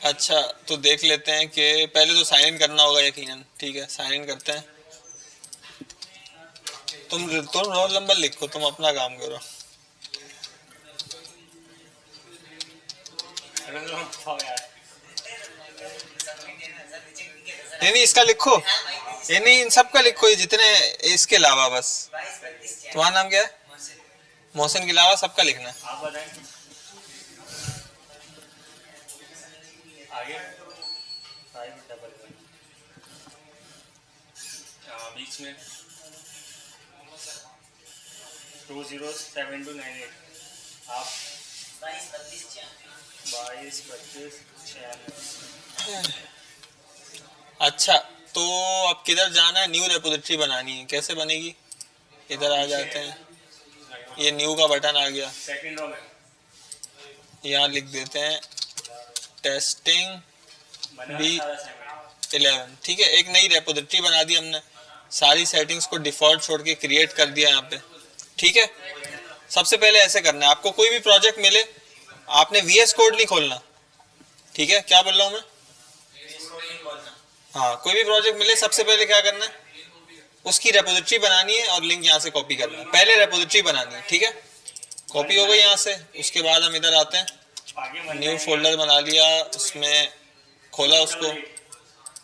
अच्छा, तो देख लेते हैं कि पहले तो साइन इन करना होगा यकीनन। ठीक है, साइन इन करते हैं। तुम रोल नंबर लिखो, तुम अपना काम करो। नहीं नहीं, इसका लिखो। ये नहीं, इन सब का लिखो, ये जितने, इसके अलावा बस। तुम्हारा नाम क्या है? मोहसिन के अलावा सबका लिखना है। आप बताएं आगे। 5 बीच में 207298। आप 22 25 96। अच्छा, तो अब किधर जाना है? न्यू रेपोजिटरी बनानी है, कैसे बनेगी? इधर आ जाते हैं, ये न्यू का बटन आ गया, सेकंड रो में यहाँ लिख देते हैं टेस्टिंग बना बी सारा असाइनमेंट। 11। ठीक है, एक नई रेपोजिटरी बना दी हमने, सारी सेटिंग्स को डिफॉल्ट छोड़ के क्रिएट कर दिया यहाँ पे। ठीक है, सबसे पहले ऐसे करना है, आपको कोई भी प्रोजेक्ट मिले, आपने वीएस कोड नहीं खोलना। ठीक है, क्या बोल रहा हूँ मैं? हाँ, कोई भी प्रोजेक्ट मिले, सबसे पहले क्या करना है, उसकी रेपोजिटरी बनानी है और लिंक यहाँ से कॉपी करना है। पहले रेपोजिटरी बनानी है। ठीक है, कॉपी हो गई यहाँ से। उसके बाद हम इधर आते हैं, न्यू फोल्डर बना लिया, उसमें खोला उसको,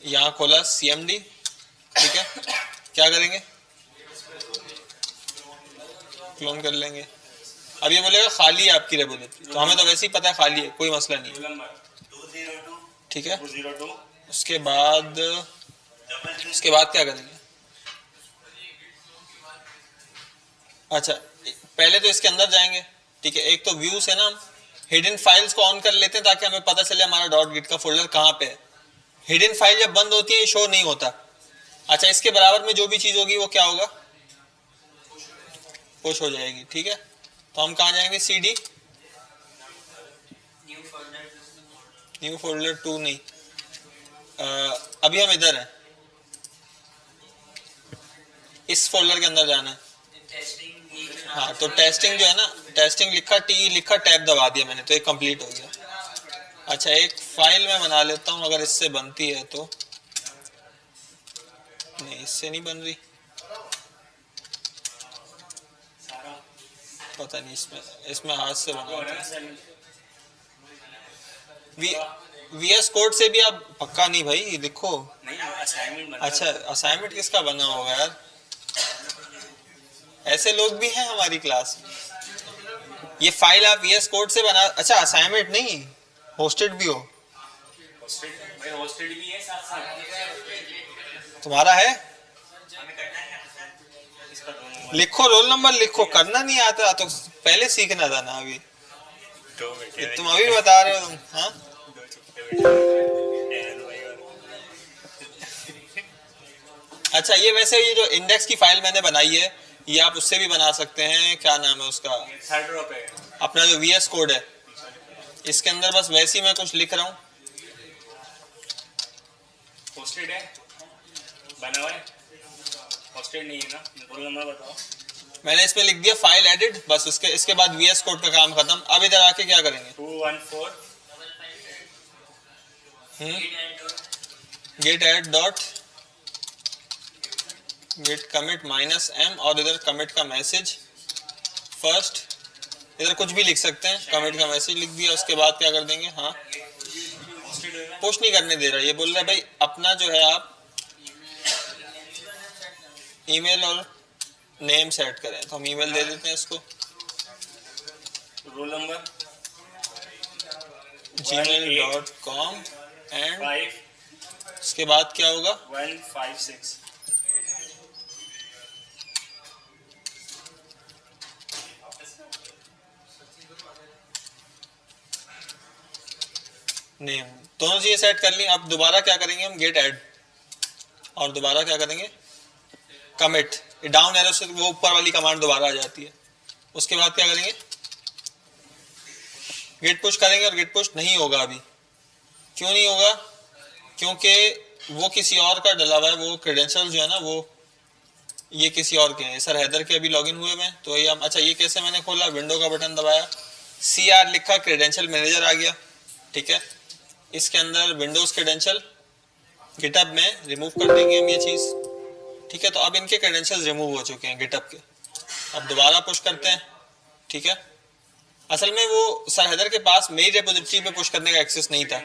यहाँ खोला cmd। ठीक है, क्या करेंगे, क्लोन कर लेंगे। अब ये बोलेगा खाली है आपकी रेपोजिटरी, तो हमें तो वैसे ही पता है खाली है, कोई मसला नहीं है। ठीक है, उसके बाद क्या करेंगे? अच्छा, पहले तो इसके अंदर जाएंगे। ठीक है, एक तो व्यू से ना हम हिडन फाइल्स को ऑन कर लेते हैं ताकि हमें पता चले हमारा डॉट गिट का फोल्डर कहाँ पे है। हिडन फाइल जब बंद होती है ये शो नहीं होता। अच्छा, इसके बराबर में जो भी चीज होगी वो क्या होगा, पुश हो जाएगी। ठीक है, तो हम कहाँ जाएंगे, cd न्यू फोल्डर 2 नहीं, अभी हम इधर हैं, इस फोल्डर के अंदर जाना है। हाँ, तो टेस्टिंग जो है ना, टेस्टिंग लिखा, टी लिखा, टैब दबा दिया मैंने, तो एक कंप्लीट हो गया। अच्छा, एक फाइल मैं बना लेता हूँ, अगर इससे बनती है तो। नहीं, इससे नहीं बन रही, पता नहीं, इसमें हाथ से बना। वीएस कोड से भी आप पक्का नहीं भाई, लिखो। अच्छा, असाइनमेंट किसका बना होगा यार, ऐसे लोग भी हैं हमारी क्लास में। ये फाइल आप वीएस कोड से बना, अच्छा असाइनमेंट नहीं, होस्टेड भी हो। होस्टेड भी है साथ साथ। तुम्हारा है? लिखो, रोल नंबर लिखो, करना नहीं आता तो पहले सीखना था ना। अभी तुम अभी बता रहे हो तुम, हाँ? अच्छा, ये वैसे ये जो इंडेक्स की फाइल मैंने बनाई है, ये आप उससे भी बना सकते हैं। क्या नाम है उसका, अपना जो वीएस कोड है, इसके अंदर बस वैसे ही मैं कुछ लिख रहा हूँ। होस्टेड है, बना हुआ है, होस्टेड नहीं है ना। रोल नंबर बताओ। मैंने इसमें लिख दिया फाइल एडिट, बस इसके बाद वीएस कोड का काम खत्म। अब इधर आके क्या करेंगे, 214 git add dot git commit -m, और इधर कमिट का मैसेज फर्स्ट, इधर कुछ भी लिख सकते हैं, कमिट का मैसेज लिख दिया। उसके बाद क्या कर देंगे, हाँ, पुश नहीं करने दे रहा, ये बोल रहा है भाई अपना जो है आप ईमेल और नेम सेट करें, तो हम ईमेल दे देते हैं इसको, रोल नंबर gmail.com एंड 5 उसके बाद क्या होगा, 156। नेम, दोनों चीजें सेट कर ली। अब दोबारा क्या करेंगे हम, गेट ऐड, और दोबारा क्या करेंगे, कमिट। डाउन एरो से वो ऊपर वाली कमांड दोबारा आ जाती है। उसके बाद क्या करेंगे, गेट पुश करेंगे, और गेट पुश नहीं होगा अभी। क्यों नहीं होगा, क्योंकि वो किसी और का डला हुआ है, वो क्रेडेंशियल जो है ना वो ये किसी और के हैं। सर हैदर के अभी लॉगिन हुए में, तो ये हम, अच्छा ये कैसे मैंने खोला, विंडो का बटन दबाया, CR लिखा, क्रेडेंशियल मैनेजर आ गया। ठीक है, इसके अंदर विंडोज क्रेडेंशियल गिटहब में रिमूव कर देंगे हम ये चीज़, ठीक है। तो अब इनके क्रेडेंशियल्स रिमूव हो चुके हैं गिटहब के। अब दोबारा पुश करते हैं, ठीक है। असल में वो सर हैदर के पास मेरी रेपोजिटरी पे पुश करने का एक्सेस नहीं था,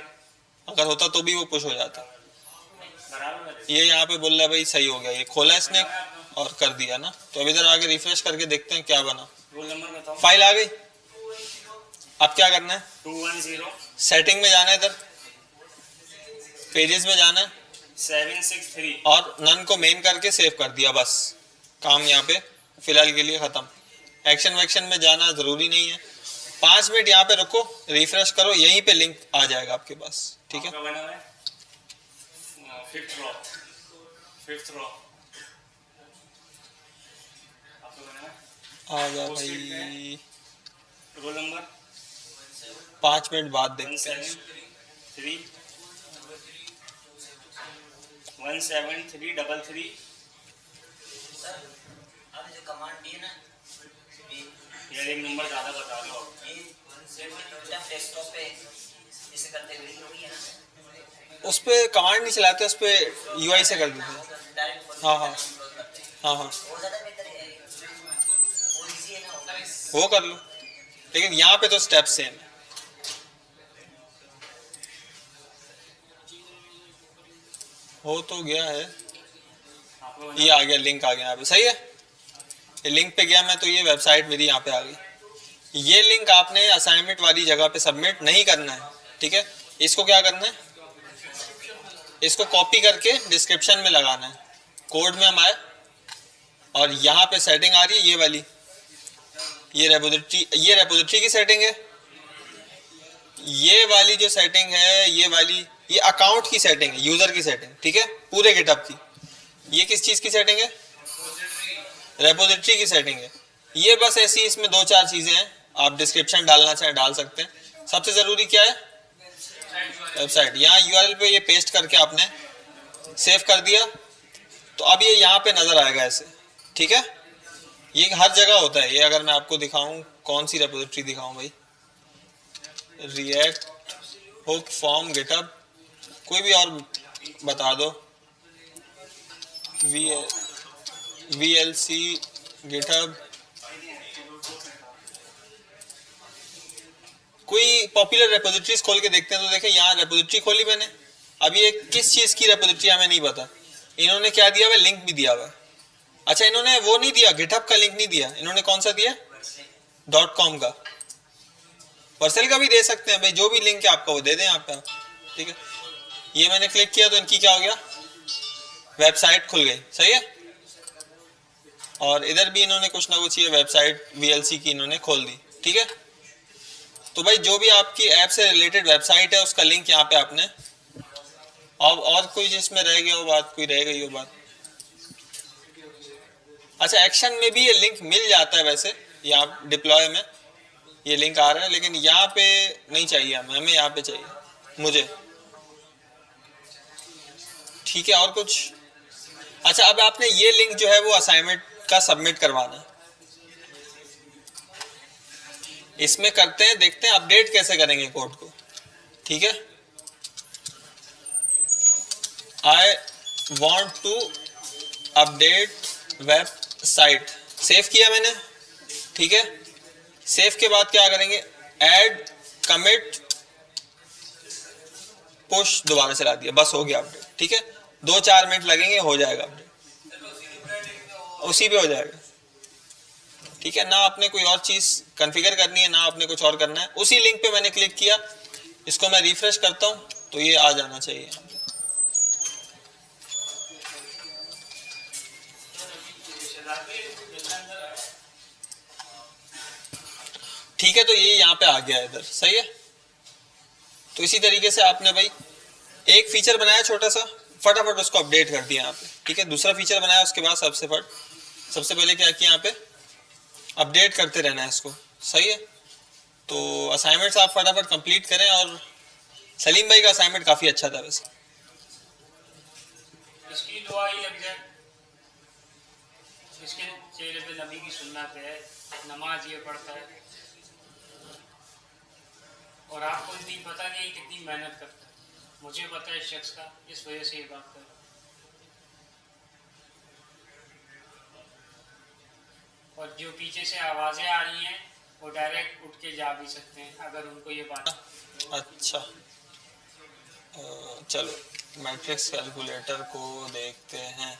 अगर होता तो भी वो पुश हो जाता। ये यहाँ पे बोल रहा है भाई सही हो गया, ये खोला इसने और कर दिया ना। तो अब इधर आगे रिफ्रेश करके देखते हैं क्या बना। रोल नंबर बताओ। फाइल आ गई। अब क्या करना है, 210 सेटिंग में जाना है, इधर पेजेस में जाना है 763 और नन को मेन करके सेव कर दिया। बस काम यहाँ पे फिलहाल के लिए खत्म। एक्शन वैक्शन में जाना जरूरी नहीं है। 5 मिनट यहाँ पे रुको, रिफ्रेश करो, यहीं पे लिंक आ जाएगा आपके पास, ठीक है। आपका बना है फिफ्थ रो आपका बना है। आ जा भाई, रोल नंबर 5 मिनट बाद देखते हैं। 17333 सर आपने जो कमांड दी है ना, यार एक नंबर ज़्यादा बता दो। ये डेस्कटॉप पे इसे करते हुए होगी है ना, उस पर कमांड नहीं चलाते, उस पर यूआई से कर देते हैं। डायरेक्ट हाँ हाँ हाँ हाँ, वो ज़्यादा बेहतर है, वो इजी है ना। वो कर लो, लेकिन यहाँ पे तो स्टेप सेम है। हो तो गया है, आपका ये आ गया, लिंक आ गया यहाँ पे, सही है। ये लिंक पे गया मैं तो ये वेबसाइट मेरी यहाँ पे आ गई। ये लिंक आपने असाइनमेंट वाली जगह पे सबमिट नहीं करना है, ठीक है। इसको क्या करना है, इसको कॉपी करके डिस्क्रिप्शन में लगाना है। कोड में हम आए और यहाँ पे सेटिंग आ रही है ये वाली, ये रेपोजिटरी की सेटिंग है। ये वाली जो सेटिंग है, ये वाली, ये अकाउंट की सेटिंग है, यूजर की सेटिंग, ठीक है, पूरे गिटहब की। ये किस चीज की सेटिंग है, रेपोजिटरी की सेटिंग है। ये बस ऐसी, इसमें 2-4 चीजें हैं, आप डिस्क्रिप्शन डालना चाहे डाल सकते हैं। सबसे जरूरी क्या है, वेबसाइट। यहाँ यूआरएल पे ये पेस्ट करके आपने सेव कर दिया, तो अब ये यहाँ पे नजर आएगा ऐसे, ठीक है। ये हर जगह होता है ये। अगर मैं आपको दिखाऊं, कौन सी रेपोजिटरी दिखाऊं भाई, रिएक्ट हुक फॉर्म गिटहब, कोई भी और बता दो, VLC गिटहब, कोई पॉपुलर रेपोजिटरीज खोल के देखते हैं। तो देखें यहाँ रेपोजिटरी खोली मैंने, अब ये किस चीज की रेपोजिटरी हमें नहीं पता। इन्होंने क्या दिया हुआ, लिंक भी दिया हुआ है। अच्छा, इन्होंने वो नहीं दिया, गिटहब का लिंक नहीं दिया, इन्होंने कौन सा दिया, .com का। वर्सेल का भी दे सकते हैं भाई, जो भी लिंक है आपका वो दे दें यहाँ पे, ठीक है। ये मैंने क्लिक किया तो इनकी क्या हो गया, वेबसाइट खुल गई, सही है। और इधर भी इन्होंने कुछ ना कुछ ये वेबसाइट VLC की इन्होंने खोल दी, ठीक है। तो भाई जो भी आपकी ऐप से रिलेटेड वेबसाइट है उसका लिंक यहाँ पे आपने, और कोई जिसमें रह गया हो बात, कोई रह गई हो बात। अच्छा, एक्शन में भी ये लिंक मिल जाता है वैसे, यहाँ डिप्लॉय में ये लिंक आ रहा है, लेकिन यहाँ पे नहीं चाहिए हमें यहाँ पे चाहिए मुझे, ठीक है। और कुछ, अच्छा अब आपने ये लिंक जो है वो असाइनमेंट का सबमिट करवाना है। इसमें करते हैं, देखते हैं अपडेट कैसे करेंगे कोड को, ठीक है। I want to update website, save किया मैंने, ठीक है। सेव के बाद क्या करेंगे, ऐड कमिट पुश, दोबारा चला दिया, बस हो गया अपडेट, ठीक है। 2-4 मिनट लगेंगे, हो जाएगा अपडेट, उसी पे हो जाएगा, ठीक है। ना आपने कोई और चीज कॉन्फ़िगर करनी है, ना आपने कुछ और करना है। उसी लिंक पे मैंने क्लिक किया, इसको मैं रिफ्रेश करता हूं तो ये आ जाना चाहिए, ठीक है। तो ये यहाँ पे आ गया इधर, सही है। तो इसी तरीके से आपने भाई एक फीचर बनाया छोटा सा, फटाफट उसको अपडेट कर दिया यहाँ पे, ठीक है। दूसरा फीचर बनाया, उसके बाद सबसे पहले क्या किया, यहाँ पे अपडेट करते रहना है इसको, सही है। तो असाइनमेंट्स आप फटाफट कंप्लीट करें। और सलीम भाई का असाइनमेंट काफ़ी अच्छा था वैसे, इसकी दुआ ही लग जाए, इसके चेहरे पे नबी की सुन्नत है, नमाज ये पढ़ता है, और आपको इतनी पता नहीं कितनी मेहनत करता है। मुझे पता है इस शख्स का, इस वजह से ये बात कर रहा हूं। और जो पीछे से आवाज़ें आ रही हैं वो डायरेक्ट उठ के जा भी सकते हैं अगर उनको ये बात। अच्छा चलो मैट्रिक्स कैलकुलेटर को देखते हैं।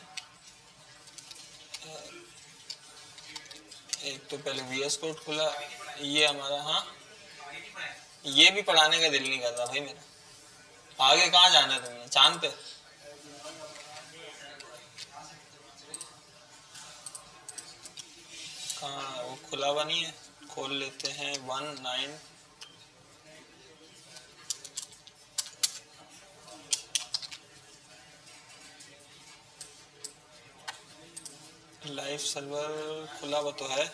एक तो पहले VS कोड खुला, ये हमारा, हाँ ये भी पढ़ाने का दिल नहीं कर रहा भाई मेरा। आगे कहाँ जाना है तुम्हें, चांद पे? कहाँ वो खुला हुआ नहीं है, खोल लेते हैं 19। लाइव सर्वर खुला हुआ तो है।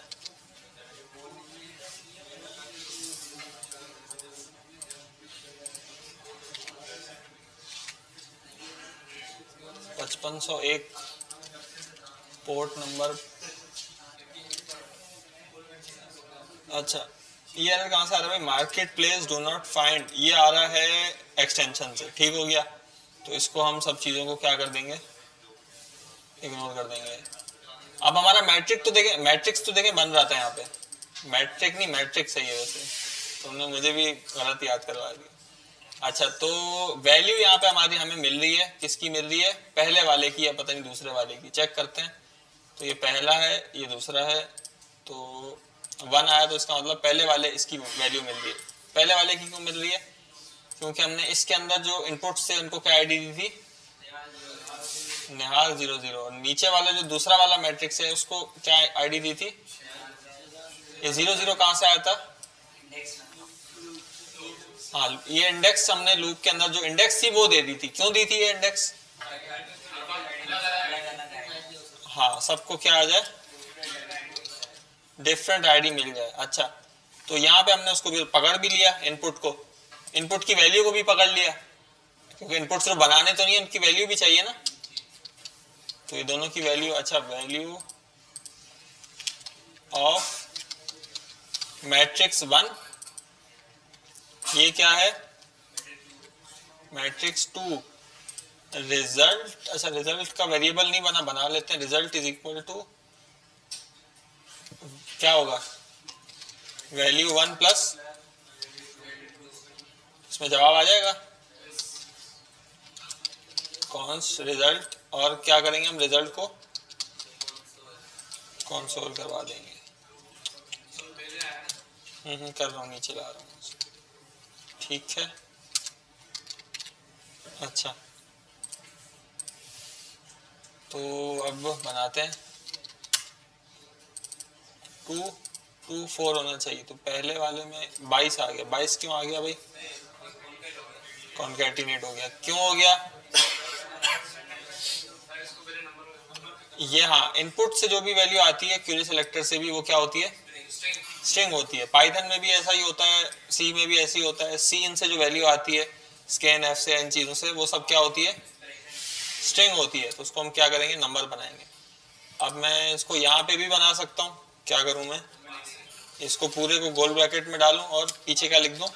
पचपन 101 पोर्ट नंबर। अच्छा ये एरर कहाँ से आ रहा है भाई? Market place do not find, ये आ रहा है एक्सटेंशन से। ठीक हो गया, तो इसको हम सब चीज़ों को क्या कर देंगे, इग्नोर कर देंगे। अब हमारा मैट्रिक्स तो देखें बन रहा था यहाँ पे, मैट्रिक नहीं मैट्रिक्स है ये, वैसे तुमने मुझे भी गलत याद करवा दिया। अच्छा तो वैल्यू यहाँ पे हमारी हमें मिल रही है, किसकी मिल रही है? पहले वाले की या पता नहीं दूसरे वाले की, चेक करते हैं। तो ये पहला है, ये दूसरा है, तो 1 आया, तो इसका मतलब पहले वाले इसकी वैल्यू मिल रही है। पहले वाले की क्यों मिल रही है? क्योंकि हमने इसके अंदर जो इनपुट्स थे उनको क्या आईडी दी थी? निहाल 00। और नीचे वाला जो दूसरा वाला मैट्रिक्स है उसको क्या आईडी दी थी? ये 00 कहाँ से आया था? हाँ ये इंडेक्स हमने लूप के अंदर जो इंडेक्स थी वो दे दी थी। क्यों दी थी ये इंडेक्स? हाँ सबको क्या आ जाए, डिफरेंट आईडी मिल जाए। अच्छा तो यहाँ पे हमने उसको भी पकड़ भी लिया, इनपुट को, इनपुट की वैल्यू को भी पकड़ लिया, क्योंकि इनपुट सिर्फ बनाने तो नहीं है, उनकी वैल्यू भी चाहिए ना। तो ये दोनों की वैल्यू, अच्छा वैल्यू ऑफ मैट्रिक्स 1, ये क्या है? Matrix 2 result. अच्छा रिजल्ट का वेरिएबल नहीं बना लेते हैं। रिजल्ट इज इक्वल टू क्या होगा? वैल्यू 1 प्लस, इसमें जवाब आ जाएगा कॉन्स्ट रिजल्ट। और क्या करेंगे हम? रिजल्ट को कंसोल करवा देंगे। कर रहा हूँ, नीचे ला रहा हूँ। ठीक है अच्छा तो अब बनाते हैं 2 4 होना चाहिए। तो पहले वाले में 22 आ गया। 22 क्यों आ गया भाई? कॉन्कैटिनेट हो गया। क्यों हो गया ये? हाँ इनपुट से जो भी वैल्यू आती है क्वेरी सिलेक्टर से भी, वो क्या होती है? स्ट्रिंग होती है। पाइथन में भी ऐसा ही होता है, सी में भी ऐसे ही होता है। सी इन से जो वैल्यू आती है स्कैन एफ से, इन चीज़ों से, वो सब क्या होती है? स्ट्रिंग होती है। तो उसको हम क्या करेंगे? नंबर बनाएंगे। अब मैं इसको यहाँ पे भी बना सकता हूँ। क्या करूँ मैं? इसको पूरे को गोल ब्रैकेट में डालूँ और पीछे क्या लिख दूँ?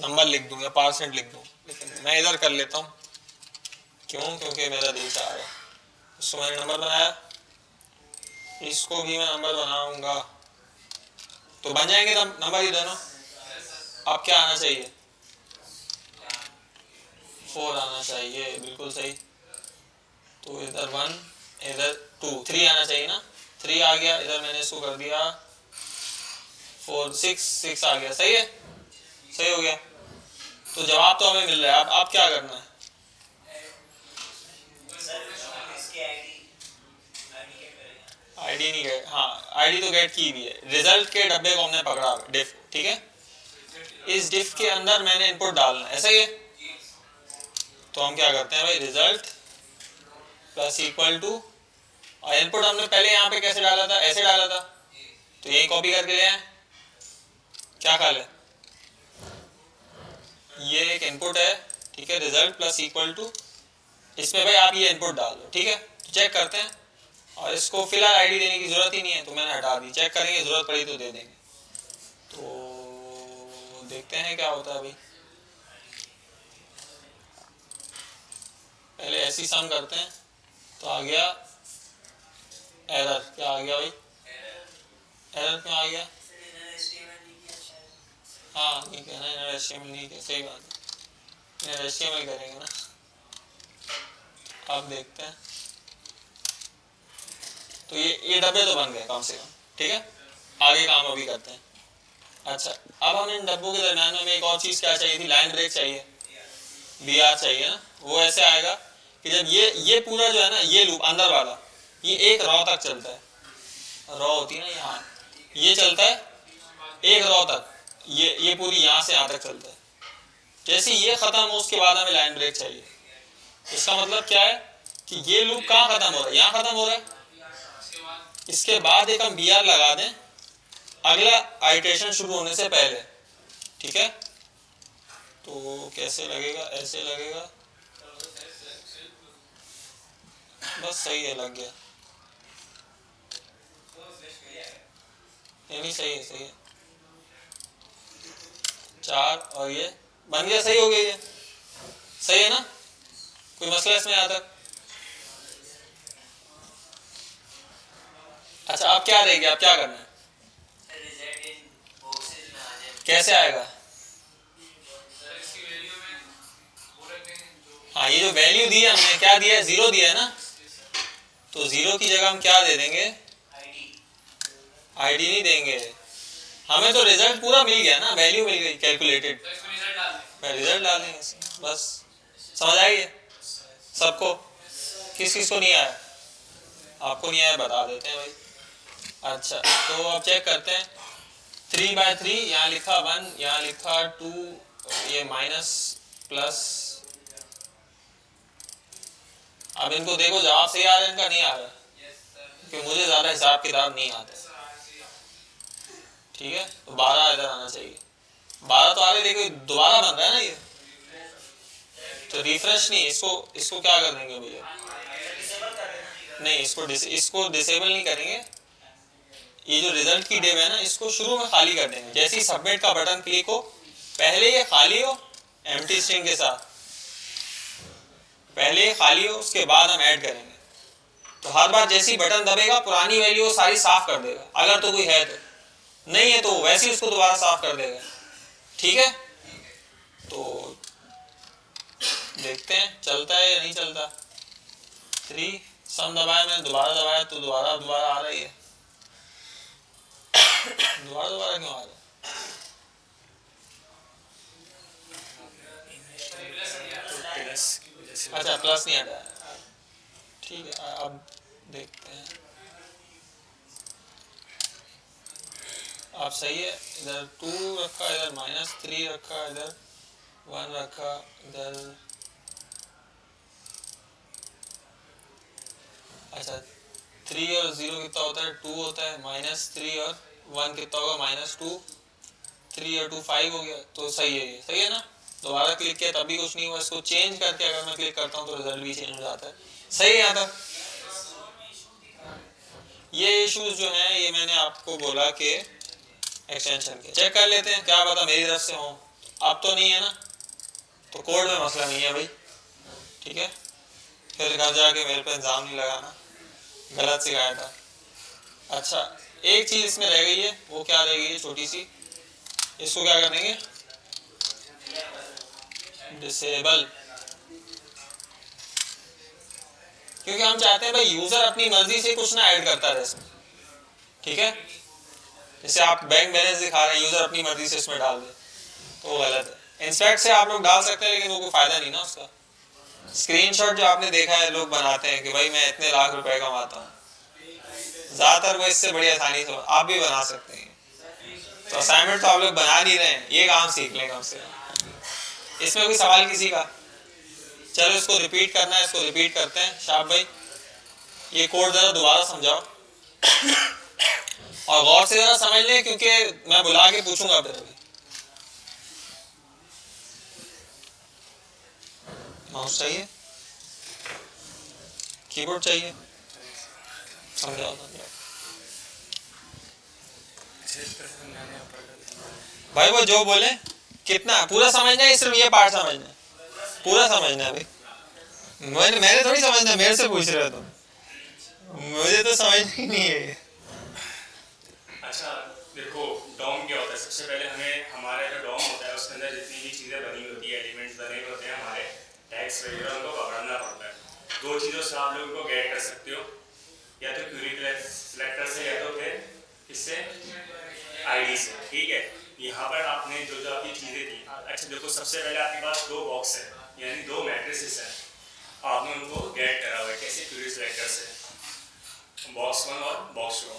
नंबर लिख दूँ या % लिख दूँ। लेकिन मैं इधर कर लेता हूँ। क्यों? क्योंकि मेरा दिल चाह रहा है। इसको मैंने नंबर बनाया, इसको भी मैं नंबर बनाऊंगा, तो बन जाएंगे नंबर ही दोनों। अब क्या आना चाहिए? 4 आना चाहिए, बिल्कुल सही। तो इधर 1, इधर 2, 3 आना चाहिए ना। 3 आ गया, इधर मैंने इसको कर दिया 4, 6 आ गया। सही है, सही हो गया। तो जवाब तो हमें मिल रहा है। अब क्या करना है? आईडी नहीं गेट, हाँ आईडी तो गेट की भी है। रिजल्ट के डब्बे को हमने पकड़ा, डिफ। ठीक है, इस डिफ के अंदर मैंने इनपुट डालना है, ऐसा ही है। तो हम क्या करते हैं भाई? रिजल्ट प्लस इक्वल टू, और इनपुट हमने पहले यहाँ पे कैसे डाला था? ऐसे डाला था। तो यही कॉपी करके ले आए। क्या ख्याल है? ये एक इनपुट है, ठीक है। रिजल्ट प्लस इक्वल टू, इसमें भाई आप ये इनपुट डाल दो। ठीक है, तो चेक करते हैं। और इसको फिलहाल आईडी देने की जरूरत ही नहीं है, तो मैंने हटा दी। चेक करेंगे, जरूरत पड़ी तो दे देंगे। तो देखते हैं क्या होता है भाई। जैसे ही सम करते हैं तो आ गया एरर। क्या आ गया भाई? एरर क्यों आ गया? हाँ नहीं कहना इनर HTML नहीं किया, सही बात है, इनर HTML करेंगे ना। अब देखते हैं, तो ये डब्बे तो बन गए कम से कम, ठीक है। आगे काम अभी करते हैं। अच्छा, अब हम इन डब्बों के दरम्यान में हमें एक और चीज़ क्या चाहिए थी? लाइन ब्रेक चाहिए, BR चाहिए ना। वो ऐसे आएगा कि जब ये पूरा जो है ना, ये लूप अंदर वाला, ये एक रॉ तक चलता है। रॉ होती है ना यहाँ, ये चलता है एक रॉ तक, ये पूरी यहाँ से यहाँ तक चलता है। जैसे ये खत्म हो उसके बाद हमें लाइन ब्रेक चाहिए। इसका मतलब क्या है कि ये लूप कहाँ खत्म हो रहा है? यहाँ खत्म हो रहा है। इसके बाद एक हम BR लगा दें अगला आइटरेशन शुरू होने से पहले, ठीक है। तो कैसे लगेगा? ऐसे लगेगा, बस सही है, लग गया। नहीं सही है, सही है। 4 और ये बन गया, सही हो गया, ये सही है ना? कोई मसला इसमें यहाँ तक? अच्छा, अब क्या रहेगी? अब क्या करना है? कैसे आएगा? हाँ, ये जो वैल्यू दी है हमने, क्या दिया है? 0 दिया है ना। तो 0 की जगह हम क्या दे देंगे? ID नहीं देंगे, हमें तो रिजल्ट पूरा मिल गया ना, वैल्यू मिल गई कैलकुलेटेड, रिजल्ट डाल देंगे बस। समझ आई है सबको? किस किस को नहीं आया? आपको नहीं आया बता देते हैं भाई। अच्छा, तो अब चेक करते हैं। 3/3 यहाँ लिखा 1, यहाँ लिखा 2, ये माइनस प्लस। अब इनको देखो जवाब सही आ रहा है इनका, नहीं आ रहा, क्योंकि मुझे ज़्यादा हिसाब किताब नहीं आता, ठीक है। तो 12 इधर आना चाहिए। 12 तो आगे देखो दोबारा बन रहा है ना ये, तो रिफ्रेश नहीं, इसको क्या कर देंगे भैया? नहीं, इसको डिसेबल नहीं करेंगे। ये जो रिजल्ट की डिव है ना, इसको शुरू में खाली कर देंगे। जैसे ही सबमिट का बटन क्लिक हो, पहले ये खाली हो एम्प्टी स्ट्रिंग के साथ, पहले ये खाली हो, उसके बाद हम ऐड करेंगे। तो हर बार जैसे ही बटन दबेगा पुरानी वैल्यू सारी साफ कर देगा, अगर तो कोई है, तो नहीं है तो वैसे ही उसको दोबारा साफ कर देगा, ठीक है। तो देखते हैं चलता है या नहीं चलता। 3 सम दबाया मैंने, दोबारा दबाया तो दोबारा आ रही है। दोबारा क्यों आ रहा है? अच्छा, प्लस नहीं आता, ठीक है। अब देखते हैं, अब सही है। इधर 2 रखा, इधर -3 रखा, इधर 1 रखा, इधर अच्छा 3 और 0 कितना होता है? 2 होता है। -3 और 1 कितना होगा? -2। 3 और 2 5 हो गया, तो सही है, ये सही है ना। दोबारा क्लिक किया तभी कुछ नहीं हुआ, इसको चेंज करके अगर मैं क्लिक करता हूँ तो रिजल्ट भी चेंज हो जाता है, सही है यहाँ तक। ये इश्यूज जो हैं ये मैंने आपको बोला कि एक्सटेंशन के चेक कर लेते हैं, क्या पता मेरी तरफ से हो। अब तो नहीं है ना, तो कोड में मसला नहीं है भाई, ठीक है। फिर घर जाके मेरे पे इल्ज़ाम नहीं लगाना, गलत सिखाया था। अच्छा, एक चीज़ इसमें रह गई है, वो क्या रह गई है? छोटी सी, इसको क्या कर देंगे? डिसेबल, क्योंकि हम चाहते हैं भाई यूजर अपनी मर्जी से कुछ ना ऐड करता रहे इसमें, ठीक है। जैसे आप बैंक बैलेंस दिखा रहे हैं, यूजर अपनी मर्जी से इसमें डाल दे तो वो गलत है। इंस्पेक्ट से आप लोग डाल सकते हैं, लेकिन वो कोई फायदा नहीं ना उसका। स्क्रीनशॉट जो आपने देखा है लोग बनाते हैं कि भाई मैं इतने लाख रुपए कमाता हूँ, ज्यादातर वो इससे बड़ी आसानी से आप भी बना सकते हैं। तो असाइनमेंट तो आप लोग बना नहीं रहे हैं, ये काम सीख लें कम से कम। इसमें कोई सवाल किसी का? चलो इसको रिपीट करना है, इसको रिपीट करते हैं। शाब भाई ये कोड जरा दोबारा समझाओ और गौर से जरा समझ लें, क्योंकि मैं बुला के पूछूंगा फिर। अभी माउस चाहिए, कीबोर्ड चाहिए, समझाओ। भाई वो जो बोले कितना पूरा समझना है, सिर्फ ये पार्ट समझना है, पूरा समझना है भाई। मैंने थोड़ी समझना, मेरे से पूछ रहे हो तुम, मुझे तो समझ ही नहीं है। अच्छा देखो, डॉम क्या होता है? सबसे पहले हमें हमारा जो डॉम होता है उसके अंदर जितनी भी चीज़ें बनी होती है, एलिमेंट्स बने हुए होते हैं हमारे, टैग्स वगैरह, उनको पकड़ना पड़ता है। दो चीज़ों से आप लोग उनको गेट कर सकते हो, या तो क्यूरी सेलेक्टर से, या तो फिर इससे आईडी से, ठीक है। यहाँ पर आपने जो जो आपकी चीज़ें थी, अच्छा देखो, सबसे पहले आपके पास दो बॉक्स है, यानी दो मैट्रिसेस हैं, आपने उनको गेट करा हुआ है। कैसे? क्यूरी सेलेक्टर से, बॉक्स 1 और बॉक्स 2।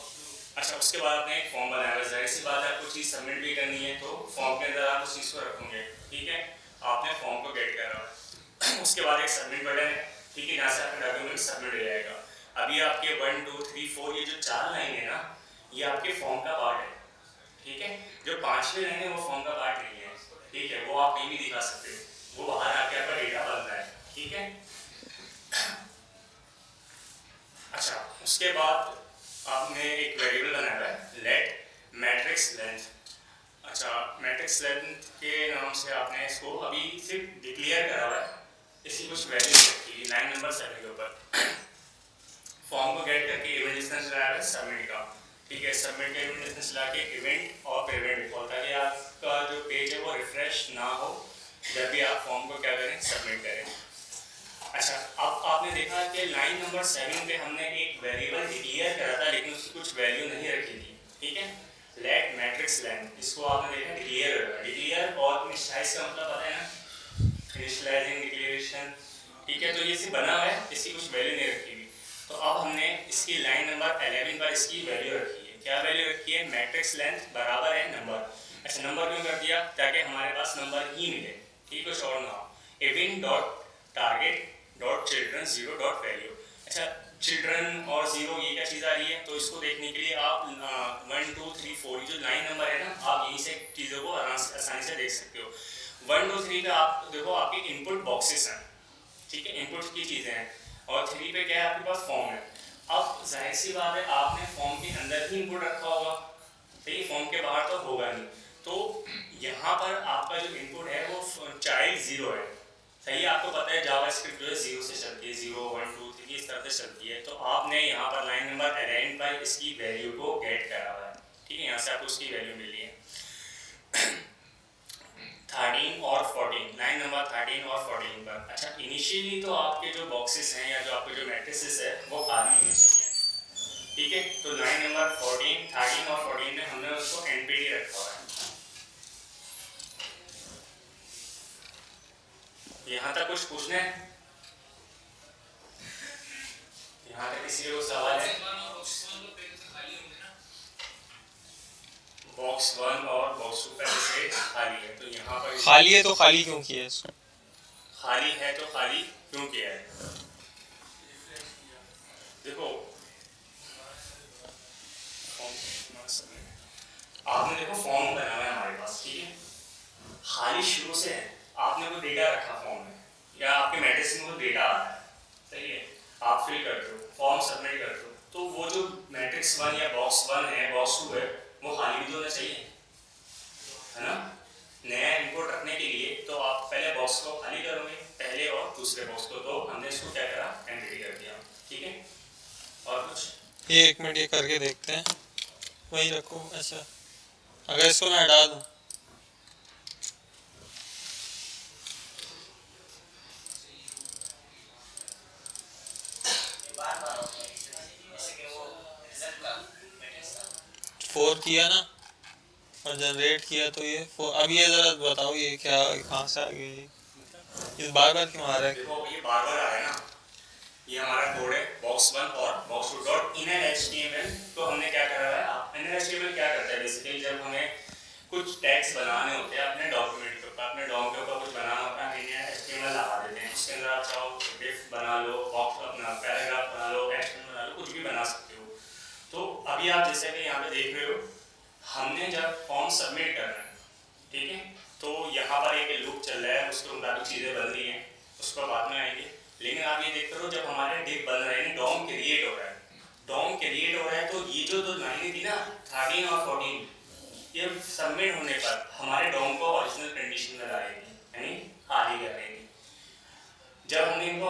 अच्छा, उसके बाद आपने एक फॉर्म बनाया है, जाहिर सी बात है आपको चीज़ सबमिट भी करनी है, तो फॉर्म के अंदर आप उस चीज़ को रखोगे, ठीक है। आपने फॉर्म को गेट करा हुआ है। उसके बाद एक सबमिट बटन है, ठीक है, जहाँ से आपका डॉक्यूमेंट सबमिट हो जाएगा। अभी आपके 1 2 3 4 ये जो 4 लाइन है ना, ये आपके फॉर्म का पार्ट है, ठीक है। जो 5वीं लाइन है वो फॉर्म का पार्ट नहीं है, ठीक है, वो आप कहीं भी दिखा सकते हो, वो बाहर आके आपका डेटा बनता है, ठीक है। अच्छा, उसके बाद आपने एक वेरिएबल बनाया है, लेट मैट्रिक्स लेंथ। अच्छा, मैट्रिक्स लेंथ के नाम से आपने इसको अभी सिर्फ डिक्लेयर करा हुआ है, इसकी कुछ वैल्यू रखी है लाइन नंबर 7 के ऊपर। फॉर्म को गेट करके इवेंट इंस्टेंस लगाया है सबमिट का, ठीक है। सबमिट का इवेंट इंस्टेंस ला के इवेंट और पेमेंट डिफॉल्ट, ताकि आपका जो पेज है वो रिफ्रेश ना हो जब भी आप फॉर्म को क्या करें, सबमिट करें। अच्छा, अब आपने देखा कि लाइन नंबर 7 पे हमने एक वेरिएबल डिक्लेयर करा था, लेकिन उसकी कुछ वैल्यू नहीं रखी थी, ठीक है। लेट मैट्रिक्स लेंथ, इसको आपने देखा डिक्लेयर और इनिशियलाइज का मतलब पता है ना, इनिशियलाइजिंग डिक्लेरेशन, ठीक है। तो ये सिर्फ बना हुआ है, इसकी कुछ वैल्यू नहीं रखी हुई। तो अब हमने इसकी लाइन नंबर 11 पर इसकी वैल्यू रखी है। क्या वैल्यू रखी है? मैट्रिक्स लेंथ बराबर है नंबर। अच्छा, नंबर क्यों कर दिया? ताकि हमारे पास नंबर ही मिले, ठीक, कुछ और ना हो। Event dot target dot children 0 dot value. अच्छा, चिल्ड्रन और 0 ये क्या चीज़ आ रही है? तो इसको देखने के लिए आप 1 2 3 4 जो लाइन नंबर है ना, आप यहीं से चीज़ों को आसानी से देख सकते हो। 1 2 3 पे आप देखो, आपके इनपुट बॉक्सेस हैं, ठीक है, इनपुट की चीज़ें हैं, और 3 पे क्या है? आपके पास फॉर्म है। अब जाहिर सी बात है, आपने फॉर्म के अंदर ही इनपुट रखा होगा, सही, फॉर्म के बाहर तो होगा नहीं। तो यहाँ पर आपका जो इनपुट है वो चाइल्ड 0 है, सही है। आपको पता है जावास्क्रिप्ट जो है 0 से चलती है, 0 1 2 3 इस तरह से चलती है। तो आपने यहाँ पर लाइन नंबर 11 पर इसकी वैल्यू को गेट करा हुआ है, ठीक है, यहाँ से आपको उसकी वैल्यू मिली है। 13 और 14, लाइन नंबर 13 और 14 पर। अच्छा, इनिशियली तो आपके जो बॉक्सेस हैं या जो आपके जो मैट्रिसेस है वो खाली होने चाहिए, ठीक है। तो लाइन नंबर 14 13 और 14 में हमने उसको एनपीटी रखा हुआ है। यहाँ तक कुछ पूछना है? यहाँ तक किसी को सवाल है? बॉक्स 1 और बॉक्स 2 पहले से खाली है, तो यहाँ पर खाली है तो खाली क्यों किया है इसको? खाली है तो खाली क्यों किया है? देखो, आपने देखो फॉर्म बना हुआ है हमारे पास, ठीक है, खाली शुरू से है। आपने कोई डेटा रखा फॉर्म में, या आपके मैट्रिक्स में कोई डेटा आ रहा है, सही है, आप फिल करते हो, फॉर्म सबमिट करते हो, तो वो जो मैट्रिक्स 1 या बॉक्स 1 है, बॉक्स 2 है, वो खाली भी तो होना चाहिए, है ना। नया इनपुट रखने के लिए तो आप पहले बॉक्स को खाली करोगे, पहले और दूसरे बॉक्स को। तो हमने इसको क्या करा? एम्प्टी कर दिया, ठीक है। और कुछ ये 1 मिनट ये करके देखते हैं, वही रखो। अच्छा, अगर इसको मैं हटा दूं, बार बार होता है, जैसे कि वो रिजल्ट का मैट्रिक्स का 4 किया ना और जनरेट किया, तो ये 4। अब ये जरा बताओ, ये क्या, कहाँ से आ गई ये बार बार क्यों आ रहा है? देखो, ये बार बार आ रहा है ना, ये हमारा कोड है बॉक्स 1 और बॉक्स 2 डॉट इनर एचटीएमएल। तो हमने क्या करा है? इनर एचटीएमएल क्या करता है? बेसिकली जब हमें कुछ टैग्स बनाने होते हैं अपने डॉक्यूमेंट के ऊपर, अपने डॉम के ऊपर कुछ बनाना होता है, इनर एचटीएमएल लगा देते हैं। उसके अंदर आप चाहो डिफ बना लो, बॉक्स अपना पैराग्राफ बना लो, एक्सटेंशन बना लो, कुछ भी बना सकते हो। तो अभी आप जैसे कि यहाँ पे देख रहे हो, हमने जब फॉर्म सबमिट कर रहे हैं, ठीक है, तो यहाँ पर एक लूप चल रहा है, उसके मुताबिक चीज़ें बन रही हैं, उस पर बाद में आएंगे। लेकिन आप ये देखते हो, जब हमारे डिफ बन रहे हैं, डॉम क्रिएट हो रहा है, डॉम क्रिएट हो रहा है, तो ये जो दो लाइनें थी ना 13 और 14, ये सबमिट होने पर हमारे डॉम को ओरिजिनल कंडीशन में लाएगी, यानी खाली कर देंगे। जब हमने इनको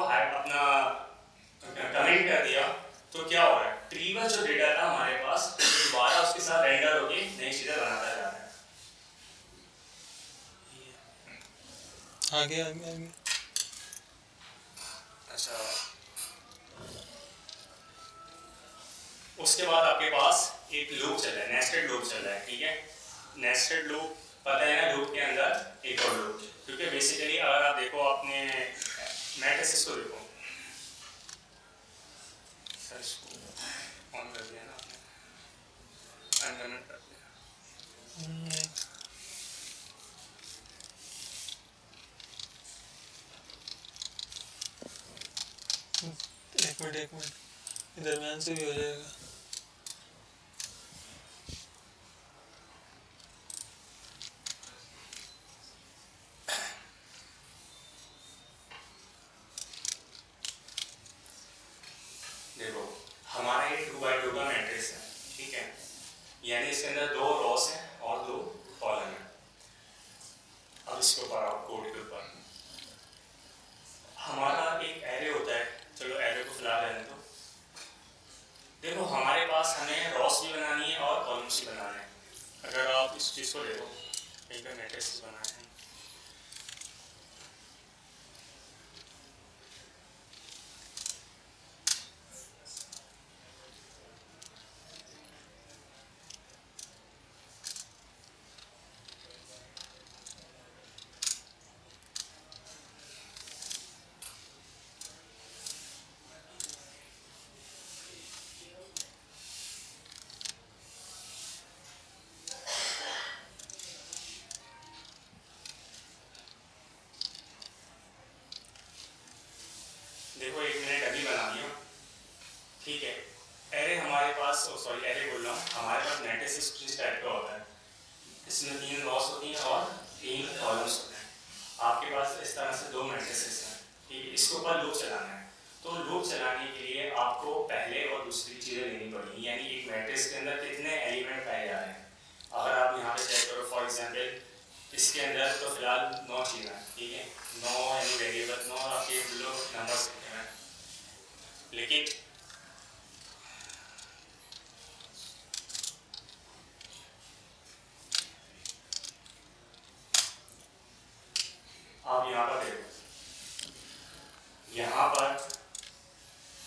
तो क्या हो रहा है, ट्री में जो डेटा था हमारे पास दोबारा उसके साथ रेंडर होके नई चीजें बनाता जा रहा है। आगे आगे आगे। अच्छा, उसके बाद आपके पास एक लूप चल रहा है, नेस्टेड लूप चल रहा है, ठीक है। नेस्टेड लूप पता है ना, लूप के अंदर एक और लूप, क्योंकि बेसिकली अगर आप देखो अपने मैट्रिसेस को देखो, सर इसको ऑन कर दिया ना आपने, अनकमेंट कर दिया। एक मिनट दरम्यान से भी हो जाएगा। देखो हमारा ये 2x2 का मैट्रिक्स है, ठीक है, यानी इसके अंदर 2 रॉस हैं और 2 कॉलम हैं। अब इसके ऊपर आप कोड के ऊपर हमारा एक एरे होता है, चलो एरे को फिलहाल रहने दो। देखो हमारे पास हमें रॉस भी बनानी है और कॉलम्स भी बनाने हैं। अगर आप इस चीज़ को देखो, एक मैट्रिक्स बनाए हैं, देखो 1 मिनट अभी बना दिया, ठीक है। एरे हमारे पास, सॉरी एरे बोल रहा हूँ, हमारे पास मैट्रिक्स किस टाइप का होता है, इसमें 3 रॉस होती हैं और 3 कॉलम्स होते हैं। आपके पास इस तरह से 2 मैट्रिसेस हैं, ठीक है, इसके ऊपर लूप चलाना है। तो लूप चलाने के लिए आपको पहले और दूसरी चीज़ें लेनी पड़ेंगी, यानी एक मैट्रिक्स के अंदर कितने एलिमेंट पाए जा रहे हैं। अगर आप यहाँ पे चेक करो, फॉर एग्जाम्पल इसके अंदर तो फिलहाल 9 चीज़ें हैं, ठीक है, 9 यानी वेरिएबल 9 आपके नंबर्स हैं, लेकिन आप यहाँ पर देखो, यहाँ पर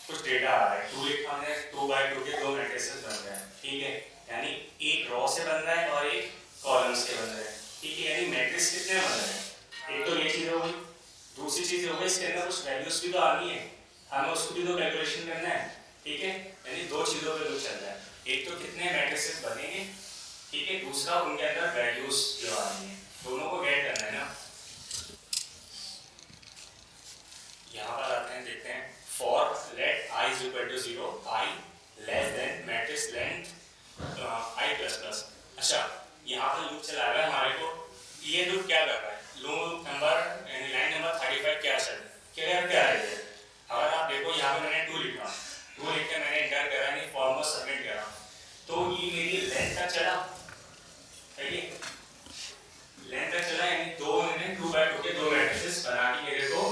कुछ डेटा आ रहा है, 2 लिखा हमने, 2x2 के 2 मैट्रिसेस बन रहे हैं, ठीक है, यानी एक रॉ से बन रहा है और एक कॉलम्स के बन रहे हैं, ठीक है, यानी मैट्रिक्स कितने बन रहे हैं। एक तो ये चीज़ हो गई, दूसरी चीज़ हो गई इसके अंदर कुछ वैल्यूज भी तो आनी है, हमें उसको भी तो कैलकुलेशन करना है, ठीक है, यानी 2 चीज़ों पे लूप चल रहा है। एक तो कितने मैट्रिसेस बनेंगे, ठीक है, दूसरा उनके अंदर वैल्यूज जो आ रही है, दोनों को गेट करना है ना। यहाँ पर आते हैं, देखते हैं, for let i is equal to 0, i less than matrix length i plus plus. अच्छा, यहाँ पर लूप चला रहा है हमारे को, ये लूप क्या कर रहा है, लूप नंबर यानी लाइन नंबर 35 क्या चल क्या है। अगर आप देखो यहाँ पे मैंने 2 लिखा, 2 लिख के मैंने इंटर करा, नहीं फॉर्म को सबमिट करा, तो ये मेरी लेंथ तक चला, ठीक है, लेंथ तक चला, यानी 2x2 के 2 मैट्रिसेस बना के मेरे को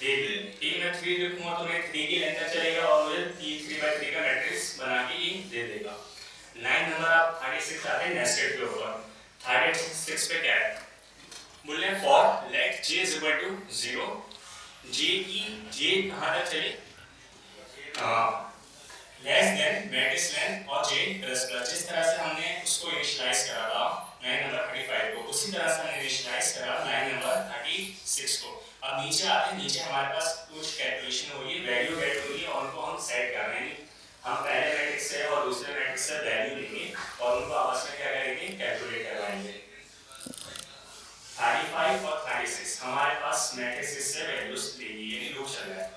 दे दिए, ठीक है। मैं 3 लिखूंगा तो मैं 3 की लेंथ तक चलेगा और मुझे 3x3 का मैट्रिक्स बना के ही दे देगा। 9 नंबर आप 36 आते हैं नेस्टेड के ऊपर, 36 पे क्या है, बोल रहे हैं for let j is equal to 0, j कहाँ तक चले, लेस देन मैट्रिक्स लेंथ और j प्लस प्लस। जिस तरह से हमने उसको इनिशियलाइज करा था 9 नंबर 35 को, उसी तरह से हमने इनिशियलाइज करा 9 नंबर 36 को। अब नीचे आते हैं, नीचे हमारे पास कुछ कैलकुलेशन होगी, वैल्यू गेट होगी और उनको हम सेट कर रहे हैं। हम पहले मैट्रिक्स से और दूसरे मैट्रिक्स से वैल्यू लेंगे और उनको आपस में क्या करेंगे, कैलकुलेट करवाएंगे। 35 और 36 हमारे पास मैट्रिक्स से वैल्यूज लेगी, यानी लूप चल रहा है।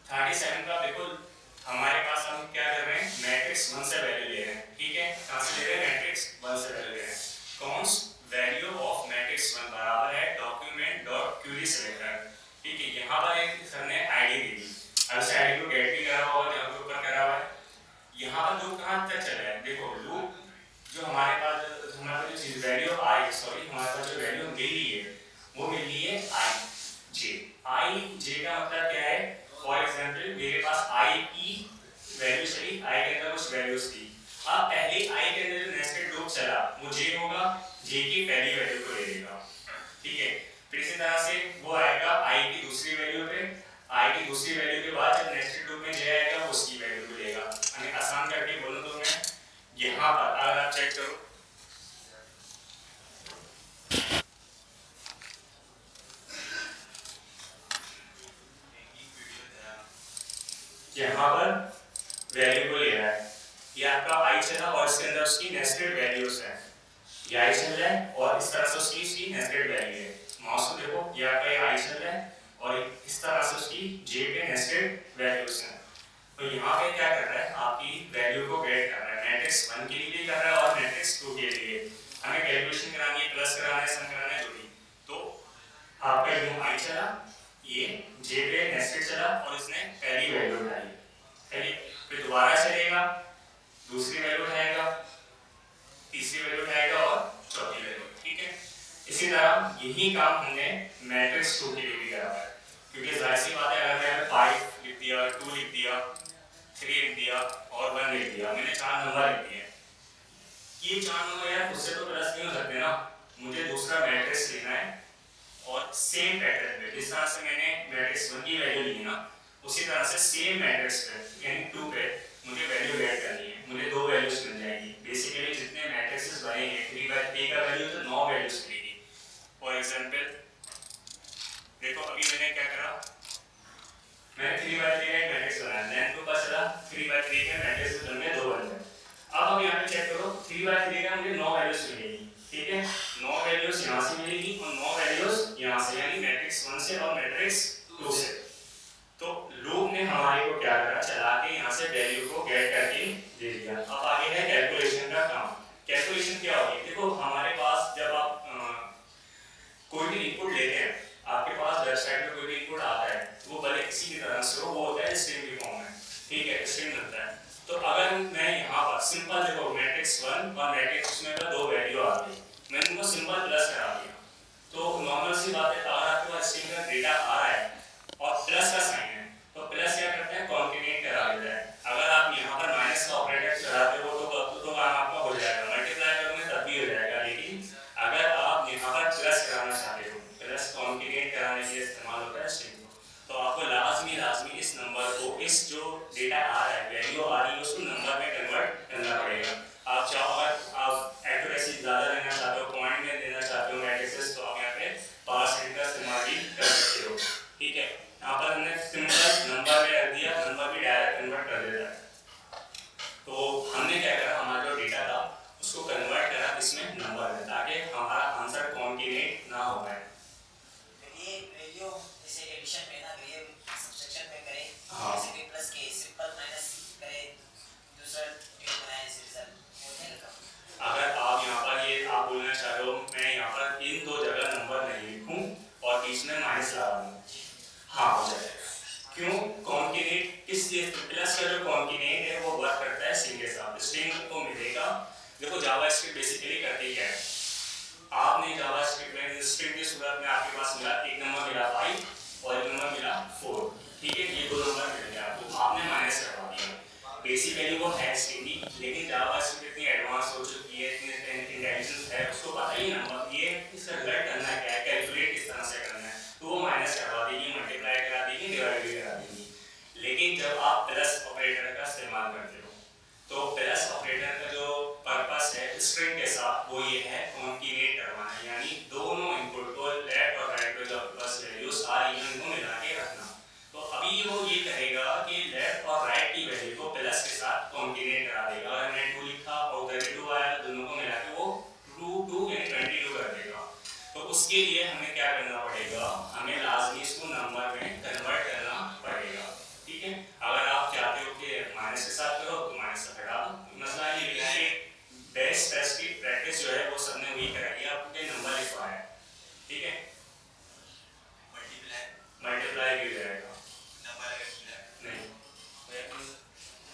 37 का देखो, हमारे पास हम क्या कर रहे हैं, मैट्रिक्स 1 से वैल्यू ले रहे हैं, ठीक है, कहाँ से ले रहे हैं, मैट्रिक्स 1 से वैल्यू ले रहे हैं। कॉन्स वैल्यू ऑफ मैट्रिक्स 1 बराबर है डॉक्यूमेंट डॉट क्वेरी सिलेक्टर, ठीक है। यहाँ पर एक सर ने आईडी दी थी, अब इस आईडी को गेट भी करा हुआ है, यहाँ के ऊपर करा हुआ है। यहाँ पर लूप कहाँ तक चल रहा है, देखो लूप जो हमारे पास जो चीज वैल्यू आई, सॉरी हमारे पास जो वैल्यू मिल रही है वो मिल रही है आई जे का मतलब क्या है, फॉर एग्जाम्पल मेरे पास आई पी वो आएगा आई की दूसरी वैल्यू पे, आई की दूसरी वैल्यू के बाद जब नेस्टेड लूप में जे आएगा वो उसकी वैल्यू को लेगा। हमें आसान करके बोलूं तो मैं यहाँ पर अगर आप चेक करो यहाँ पर वैल्यू को ले रहा है, ये आपका आई चला और इसके अंदर उसकी नेस्टेड वैल्यूज है, ये आई चल रहा है और इस तरह से उसकी नेस्टेड वैल्यू है। माउस को देखो ये आपका ये आई चल रहा है और इस तरह से उसकी जे पे नेस्टेड वैल्यूज हैं। तो यहाँ पे क्या कर रहा है, आपकी वैल्यू को गेट कर रहा है, मैट्रिक्स 1 के लिए भी कर रहा है और मैट्रिक्स 2 के लिए। हमें कैलकुलेशन करानी है, प्लस कराना है, सम कराना है, जो भी। तो आपका यूं आई चला, ये जे पे नेस्टेड चला और इसने पहली वैल्यू उठाई, पहली, फिर दोबारा चलेगा, दूसरी वैल्यू उठाएगा, तीसरी वैल्यू उठाएगा और चौथी वैल्यू, ठीक है। इसी तरह यही काम हमने मैट्रिक्स 2 के लिए भी करा है, क्योंकि जाहिर सी बात है अगर मैंने 5 लिख दिया, 2 लिख दिया, 3 लिख दिया और 1 लिख दिया, मैंने 4 नंबर लिख दिए, ये 4 नंबर यार उससे तो प्लस नहीं हो सकते ना, मुझे दूसरा मैट्रिक्स लेना है और सेम पैटर्न पे, जिस तरह से मैंने मैट्रिक्स 1 की वैल्यू ली ना, उसी तरह से सेम मैट्रिक्स पे यानी 2 पे मुझे वैल्यू ऐड करनी है, मुझे 2 वैल्यूज मिल जाएगी। बेसिकली जितने मैट्रिक्सेस बनेंगे 3/3 का वैल्यू तो 9 वैल्यूज मिलेगी। फॉर एग्जांपल देखो अभी मैंने क्या करा, मैंने 3/3 का एक मैट्रिक्स बनाया, देन तो पता चला 3/3 के मैट्रिक्स बन गए 2 बन गए। अब हम यहाँ पे चेक करो 3/3 का मुझे 9 वैल्यूज मिलेगी, ठीक है, 9 वैल्यूज यहाँ से मिलेगी और 9 वैल्यूज यहाँ से, यानी मैट्रिक्स 1 से और मैट्रिक्स 2 से। तो लूप ने हमारे को क्या करा, चला के यहाँ से वैल्यू को गेट करके दे दिया। अब आगे है कैलकुलेशन का काम। कैलकुलेशन क्या होगी, देखो हमारे पास जब आप कोई भी इनपुट लेते हैं, आपके पास वेबसाइट में कोई भी इनपुट आता है, वो भले किसी भी तरह से हो, वो होता है स्ट्रिंग की फॉर्म में, ठीक है, स्ट्रिंग मिलता है। तो अगर मैं यहाँ पर सिंपल देखो मैट्रिक्स 1 और मैट्रिक्स में 2 वैल्यू आ गई, मैंने उनको सिंपल प्लस करा दिया, तो नॉर्मल सी बात है अगर आपके पास स्ट्रिंग का डेटा आ रहा है और प्लस का साइन है, तो प्लस क्या करते हैं, कॉन्केटेनेट करा देता है। अगर आप यहाँ पर माइनस का ऑपरेटर चलाते हो तो काम आपका हो जाएगा, मल्टीप्लाई करोगे तब भी हो जाएगा। लेकिन अगर आप यहाँ पर प्लस कराना चाहते हो, प्लस कॉन्केटेनेट कराने के लिए इस्तेमाल होता है स्ट्रिंग को, तो आपको लाजमी इस नंबर को, इस जो डेटा आ रहा है, वैल्यू आ रही है, उसको नंबर में कन्वर्ट करना पड़ेगा। आप चाहो अगर आप एक्यूरेसी ज़्यादा लेना चाहते हो, पॉइंट में देना चाहते हो मैट्रिसेस, तो आप यहाँ पे % का इस्तेमाल भी कर सकते हो, ठीक है। यहाँ पर हमने सिंपल नंबर में रख दिया, नंबर भी डायरेक्ट कन्वर्ट कर देता है। तो हमने क्या करा, हमारा जो डेटा था उसको कन्वर्ट करा इसमें नंबर में, ताकि हमारा आंसर कॉन्केटेनेट ना हो पाए। ये वैल्यू जैसे एडिशन में ना ये सब्ट्रैक्शन में करें, हाँ। जैसे कि प्लस के सिंपल माइनस करें, दूसरा ट्यूब बनाए इस रिजल्ट होने लगा। अगर आप यहाँ पर ये आप बोलना चाह रहे हो मैं यहाँ पर इन 2 जगह नंबर नहीं लिखूं और बीच में माइनस लगा दूं, हाँ हो जाएगा। क्यों, कॉन्केटेनेट किस लिए, प्लस का जो कॉन्केटेनेट है वो वर्क करता है स्ट्रिंग के साथ, स्ट्रिंग को मिलेगा। देखो जावास्क्रिप्ट बेसिकली करती क्या है, आपने जावास्क्रिप्ट में स्ट्रिंग की सूरत में आपके पास मिला, एक नंबर मिला 5 और एक नंबर मिला 4, ठीक है, ये 2 नंबर मिल गए आपको, आपने माइनस करवा दिया। बेसिकली वो है स्ट्रिंग ही, लेकिन जावास्क्रिप्ट इतनी एडवांस हो चुकी है, इतनी इंटेलिजेंस है, उसको पता ही नंबर ये इसका रिजल्ट करना क्या है, कैलकुलेट किस तरह से करना है, तो वो माइनस करवा देगी, मल्टीप्लाई करा देगी, डिवाइड भी करा देगी। लेकिन जब आप प्लस ऑपरेटर का इस्तेमाल करते हो, तो प्लस ऑपरेटर का जो पर्पस है स्ट्रिंग के साथ वो ये है कॉन्केटेनेट करवाना, यानी दोनों इनपुट को लेफ्ट और राइट पे जो बस वैल्यूज आ रही हैं उनको मिला के रखना। तो अभी वो ये कहेगा कि लेफ्ट और राइट की वैल्यू को प्लस के साथ कॉन्केटेनेट करा देगा। अगर मैंने 2 लिखा और 32 आया तो दोनों को मिला के वो 2 यानी 22 कर देगा। तो उसके लिए हमें क्या करना पड़ेगा, हमें लाजमी इसको नंबर में कन्वर्ट करना पड़ेगा, ठीक है। अगर आप चाहते हो कि माइनस के साथ करो तो माइनस से हटा दो, मसला ये है कि बेस्ट टेस्ट की प्रैक्टिस जो है वो सबने वही कराई है, आपके नंबर लिखवाया है, ठीक है, मल्टीप्लाई भी हो जाएगा, नहीं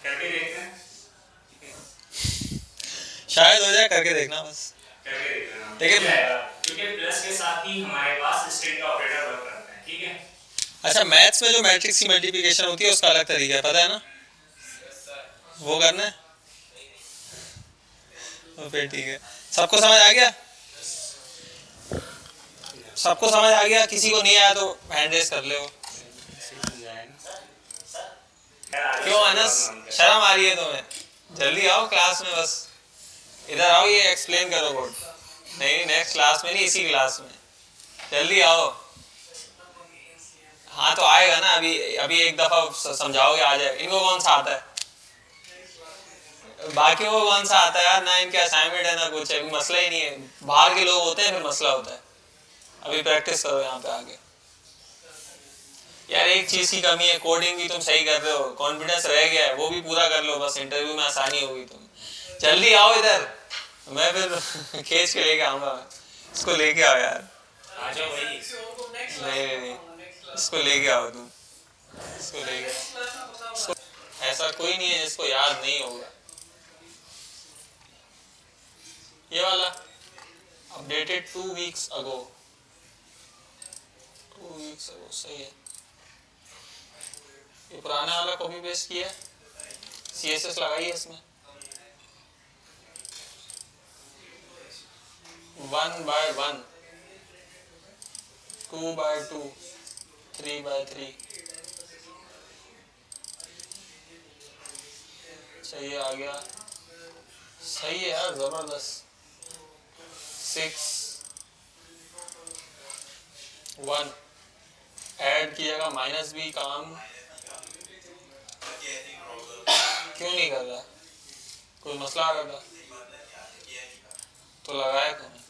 करके देखते हैं, ठीक है, शायद हो जाए, करके देखना बस, करके देखना, लेकिन क्योंकि प्लस के साथ ही हमारे पास स्ट्रिंग का ऑपरेटर वर्क करता है, ठीक है। अच्छा मैथ्स में जो मैट्रिक्स की मल्टीप्लिकेशन होती है उसका अलग तरीका है, पता है ना, वो करना है, तो फिर ठीक है, सबको समझ आ गया। सबको समझ आ गया, किसी को नहीं आया तो हैंड रेस कर ले। क्यों अनस, शर्म आ रही है तुम्हें? जल्दी आओ क्लास में, बस इधर आओ, ये एक्सप्लेन करो कोड। नहीं नेक्स्ट क्लास में नहीं, इसी क्लास में, जल्दी आओ। हाँ तो आएगा ना, अभी एक दफा समझाओगे आ जाएगा। इनको कौन सा आता है? बाकी वो कौन सा आता है यार, ना इनके असाइनमेंट है ना कुछ है, मसला ही नहीं है। बाहर के लोग होते हैं फिर मसला होता है। अभी प्रैक्टिस करो यहाँ पे आगे। यार एक चीज की कमी है, कोडिंग की तुम सही कर रहे हो, कॉन्फिडेंस रह गया है, वो भी पूरा कर लो, बस इंटरव्यू में आसानी होगी। तुम जल्दी आओ इधर, मैं फिर खींच के लेके आऊंगा। इसको लेके आओ यार, आ जाओ भाई। नहीं इसको लेके आओ तुम, इसको लेके आओ। ऐसा कोई नहीं है जिसको याद नहीं होगा। ये वाला updated 2 weeks ago, 2 weeks ago, सही है। ये पुराना वाला कॉपी पेस्ट किया है, CSS लगाई है इसमें। 1 by 1, 2 by 2, 3 by 3। सही आ गया, सही है यार, जबरदस्त। 6 1 ऐड की जगह -b काम क्यों नहीं कर रहा? कोई मसला आ रहा था तो लगाया क्यों नहीं?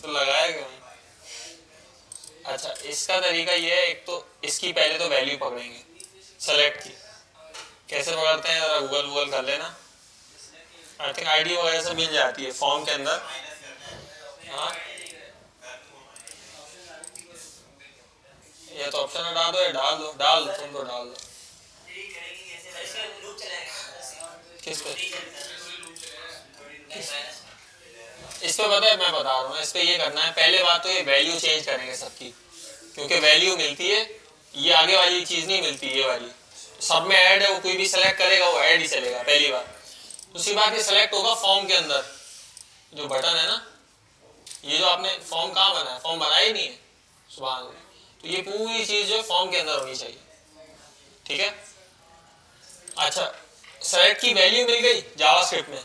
तो लगाया क्यों नहीं? अच्छा इसका तरीका ये है, एक तो इसकी पहले तो वैल्यू पकड़ेंगे सेलेक्ट की। कैसे पकड़ते हैं जरा गूगल कर लेना, आई थिंक आईडी वगैरह से मिल जाती है फॉर्म के अंदर। हाँ ये तो ऑप्शन हटा दो, डाल दो तुम तो डाल दो। किस पे? इस पे पता है, मैं बता रहा हूँ, इस पे ये करना है। पहले बात तो ये वैल्यू चेंज करेंगे सबकी, क्योंकि वैल्यू मिलती है, ये आगे वाली चीज नहीं मिलती। ये वाली सब में ऐड है, वो कोई भी सेलेक्ट करेगा वो ऐड ही चलेगा, पहली बात। दूसरी बात ये सेलेक्ट होगा फॉर्म के अंदर, जो बटन है ना, ये जो आपने फॉर्म कहाँ बना है, फॉर्म बनाया ही नहीं है, सुभान अल्लाह। तो ये पूरी चीज जो फॉर्म के अंदर होनी चाहिए, ठीक है। अच्छा सेलेक्ट की वैल्यू मिल गई जावास्क्रिप्ट में,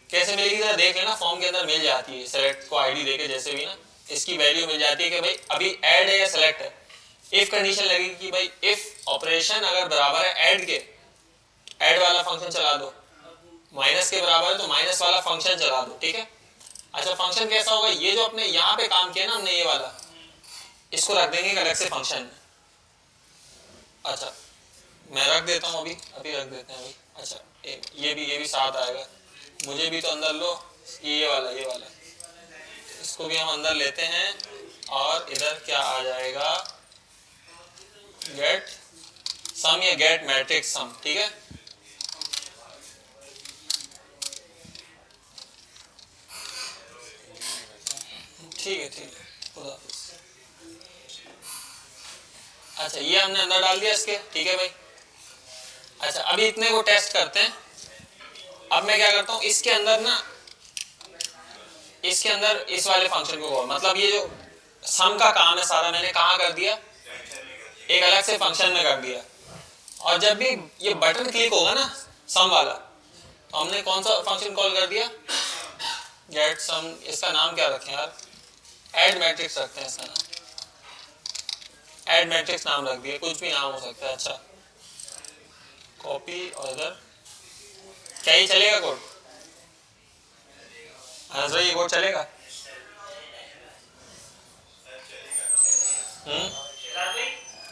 कैसे मिलेगी जरा देख लेना। फॉर्म के अंदर मिल जाती है, सेलेक्ट को आईडी देके जैसे भी ना, इसकी वैल्यू मिल जाती है कि भाई अभी ऐड है या सेलेक्ट है। इफ कंडीशन लगेगी कि भाई इफ ऑपरेशन अगर बराबर है ऐड के, ऐड वाला फंक्शन चला दो, माइनस के बराबर है तो माइनस वाला फंक्शन चला दो, ठीक है। अच्छा फंक्शन कैसा होगा, ये जो अपने यहाँ पे काम किया ना हमने, ये वाला, इसको रख देंगे एक अलग से फंक्शन में। अच्छा मैं रख देता हूँ, अभी रख देते हैं अभी। अच्छा ये भी साथ आएगा, मुझे भी तो अंदर लो, ये वाला इसको भी हम अंदर लेते हैं। और इधर क्या आ जाएगा, गेट सम या गेट मैट्रिक्स सम, ठीक है। ठीक है खुदा हाफिज़। अच्छा ये हमने अंदर डाल दिया इसके, ठीक है भाई। अच्छा अभी इतने को टेस्ट करते हैं। अब मैं क्या करता हूँ, इसके अंदर ना, इसके अंदर इस वाले फंक्शन को, मतलब ये जो सम का काम है सारा मैंने कहाँ कर दिया, एक अलग से फंक्शन में कर दिया। और जब भी ये बटन क्लिक होगा ना सम वाला, तो हमने कौन सा फंक्शन कॉल कर दिया, गेट सम। इसका नाम क्या रखें यार, ऐड मैट्रिक्स रखते हैं इसका नाम, ऐड मैट्रिक्स नाम रख दिया, कुछ भी नाम हो सकता है। अच्छा कॉपी, और इधर क्या ही चलेगा कोड, ये कोड चलेगा।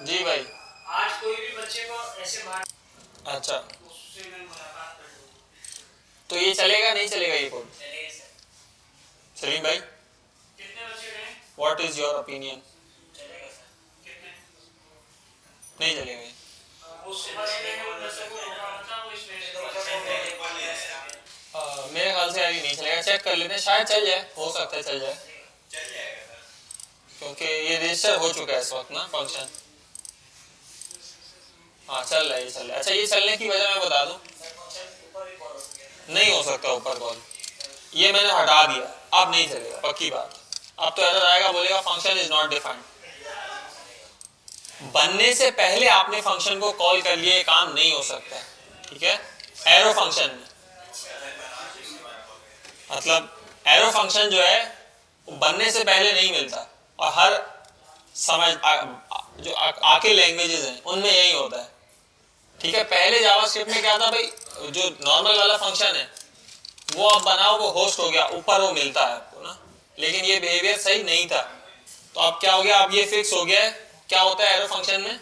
जी भाई आज कोई भी बच्चे को ऐसे मार, अच्छा उससे मैं मुलाकात कर लूं, तो ये चलेगा नहीं चलेगा ये कोड? सलीम भाई कितने बच्चे गए? What is your opinion? कितने? नहीं चलेगा ये। उससे बच्चे वो दर्शक को होता वो इसमें मेरे ख्याल से यार ये नहीं चलेगा, चेक कर लेते हैं, शायद चल जाए, हो सकता है चल जाए, क्योंकि ये रजिस्टर हो चुका है इस वक्त ना फंक्शन। हाँ चल रहा है, ये चल रहा है। अच्छा ये चलने की वजह मैं बता दूं, नहीं हो सकता ऊपर कॉल, ये मैंने हटा दिया, अब नहीं चलेगा, पक्की बात। अब तो एरर आएगा, बोलेगा फंक्शन इज नॉट डिफाइंड। बनने से पहले आपने फंक्शन को कॉल कर लिए, काम नहीं हो सकता, ठीक है। एरो फंक्शन में मतलब एरो फंक्शन जो है वो बनने से पहले नहीं मिलता, और हर समझ जो आके लैंग्वेजेस हैं उनमें यही होता है, ठीक है। पहले जावास्क्रिप्ट में क्या था भाई, जो नॉर्मल वाला फंक्शन है वो आप बनाओ, वो होस्ट हो गया, ऊपर वो मिलता है आपको ना, लेकिन ये बिहेवियर सही नहीं था। तो अब क्या हो गया, अब ये फिक्स हो गया है। क्या होता है एरो फंक्शन में,